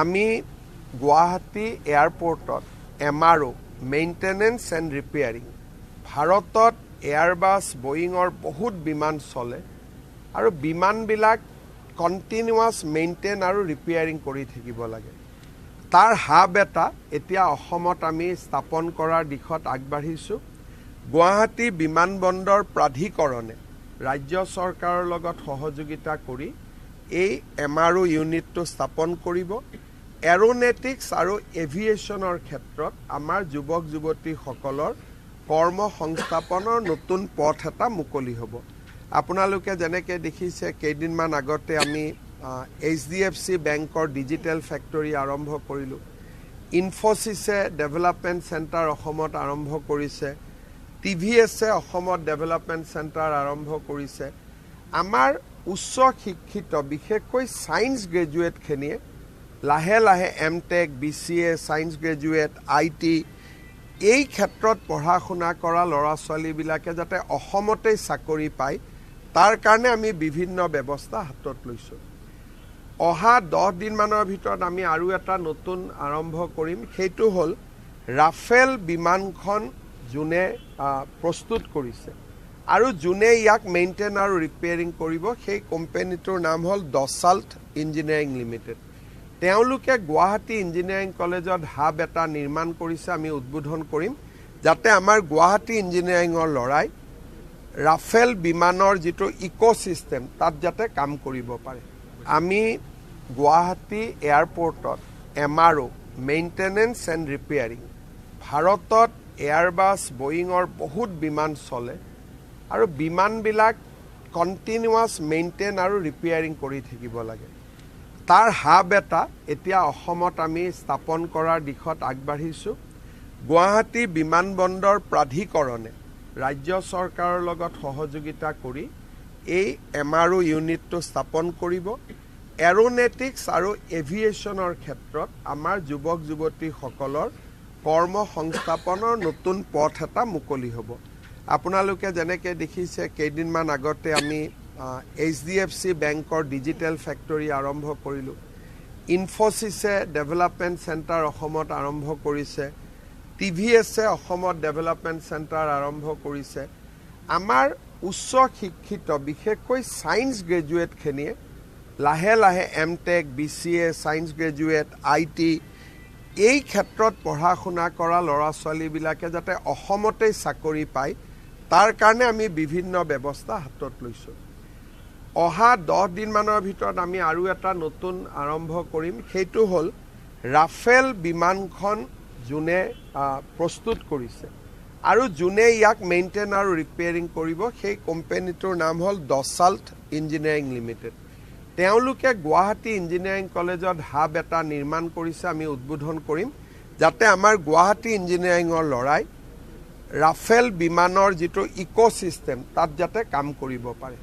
আমি গুৱাহাটী এয়াৰপোৰ্টত MRO maintenance and repairing ভাৰতত এয়াৰবাছ বয়িঙৰ বহুত বিমান চলে আৰু বিমানবিলাক কণ্টিনিউৱাছ মেইনটেইন আৰু ৰিপেয়াৰিং কৰি থাকিব লাগে। তাৰ হাব এটা এতিয়া অসমত আমি স্থাপন কৰাৰ দিশত আগবাঢ়িছোঁ। গুৱাহাটী বিমানবন্দৰ প্ৰাধিকৰণে ৰাজ্য চৰকাৰৰ লগত সহযোগিতা কৰি এই MRO ইউনিটটো স্থাপন কৰিব। এৰোনেটিক্স আৰু এভিয়েশ্যনৰ ক্ষেত্ৰত আমাৰ যুৱক যুৱতীসকলৰ কৰ্ম সংস্থাপনৰ নতুন পথ এটা মুকলি হ'ব। আপোনালোকে যেনেকৈ দেখিছে কেইদিনমান আগতে আমি HDFC বেংকৰ ডিজিটেল ফেক্টৰী আৰম্ভ কৰিলোঁ। ইনফোচিছে ডেভেলপমেণ্ট চেণ্টাৰ অসমত আৰম্ভ কৰিছে। TVSে অসমত ডেভেলপমেণ্ট চেণ্টাৰ আৰম্ভ কৰিছে। আমাৰ উচ্চ শিক্ষিত বিশেষকৈ ছায়েন্স গ্ৰেজুৱেটখিনিয়ে লাহে লাহে MTech, BCA, science graduate, IT এই ক্ষেত্ৰত পঢ়া শুনা কৰা ল'ৰা ছোৱালীবিলাকে যাতে অসমতেই চাকৰি পায় তাৰ কাৰণে আমি বিভিন্ন ব্যৱস্থা হাতত লৈছোঁ। অহা 10 দিনমানৰ ভিতৰত আমি আৰু এটা নতুন আৰম্ভ কৰিম। সেইটো হ'ল ৰাফেল বিমানখন যোনে প্ৰস্তুত কৰিছে আৰু যোনে ইয়াক মেইনটেইন আৰু ৰিপেয়াৰিং কৰিব সেই কোম্পানীটোৰ নাম হ'ল দছাল্ট ইঞ্জিনিয়াৰিং লিমিটেড। তেওঁলোকে গুৱাহাটী ইঞ্জিনিয়াৰিং কলেজত হাব এটা নিৰ্মাণ কৰিছে, আমি উদ্বোধন কৰিম, যাতে আমাৰ গুৱাহাটী ইঞ্জিনিয়াৰিঙৰ ল'ৰাই ৰাফেল বিমানৰ যিটো ইক'ছিষ্টেম তাত যাতে কাম কৰিব পাৰে। আমি গুৱাহাটী এয়াৰপোৰ্টত MRO মেইনটেনেন্স এণ্ড ৰিপেয়াৰিং ভাৰতত এয়াৰবাছ বয়িঙৰ বহুত বিমান চলে আৰু বিমানবিলাক কণ্টিনিউৱাছ মেইনটেইন আৰু ৰিপেয়াৰিং কৰি থাকিব লাগে। তাৰ হাব এটা এতিয়া অসমত আমি স্থাপন কৰাৰ দিশত আগবাঢ়িছোঁ। গুৱাহাটী বিমানবন্দৰ প্ৰাধিকৰণে ৰাজ্য চৰকাৰৰ লগত সহযোগিতা কৰি এই MRO ইউনিটটো স্থাপন কৰিব। এৰোনেটিক্স আৰু এভিয়েশ্যনৰ ক্ষেত্ৰত আমাৰ যুৱক যুৱতীসকলৰ কৰ্ম সংস্থাপনৰ নতুন পথ এটা মুকলি হ'ব। আপোনালোকে যেনেকৈ দেখিছে কেইদিনমান আগতে আমি HDFC বেংকৰ ডিজিটেল ফেক্টৰী আৰম্ভ কৰিলোঁ। ইনফোচিছে ডেভেলপমেণ্ট চেণ্টাৰ অসমত আৰম্ভ কৰিছে। TVSে অসমত ডেভেলপমেণ্ট চেণ্টাৰ আৰম্ভ কৰিছে। আমাৰ উচ্চ শিক্ষিত বিশেষকৈ ছায়েন্স গ্ৰেজুৱেটখিনিয়ে লাহে লাহে MTech, BCA, science graduate, IT এই ক্ষেত্ৰত পঢ়া শুনা কৰা ল'ৰা ছোৱালীবিলাকে যাতে অসমতেই চাকৰি পায় তাৰ কাৰণে আমি বিভিন্ন ব্যৱস্থা হাতত লৈছোঁ। অহা 10 দিনমানৰ ভিতৰত আমি আৰু এটা নতুন আৰম্ভ কৰিম। সেইটো হ'ল ৰাফেল বিমানখন যোনে প্ৰস্তুত কৰিছে আৰু যোনে ইয়াক মেইনটেইন আৰু ৰিপেয়াৰিং কৰিব সেই কোম্পানীটোৰ নাম হ'ল দছাল্ট ইঞ্জিনিয়াৰিং লিমিটেড। তেওঁলোকে গুৱাহাটী ইঞ্জিনিয়াৰিং কলেজত হাব এটা নিৰ্মাণ কৰিছে, আমি উদ্বোধন কৰিম, যাতে আমাৰ গুৱাহাটী ইঞ্জিনিয়াৰিঙৰ ল'ৰাই ৰাফেল বিমানৰ যিটো ইক'ছিষ্টেম তাত যাতে কাম কৰিব পাৰে।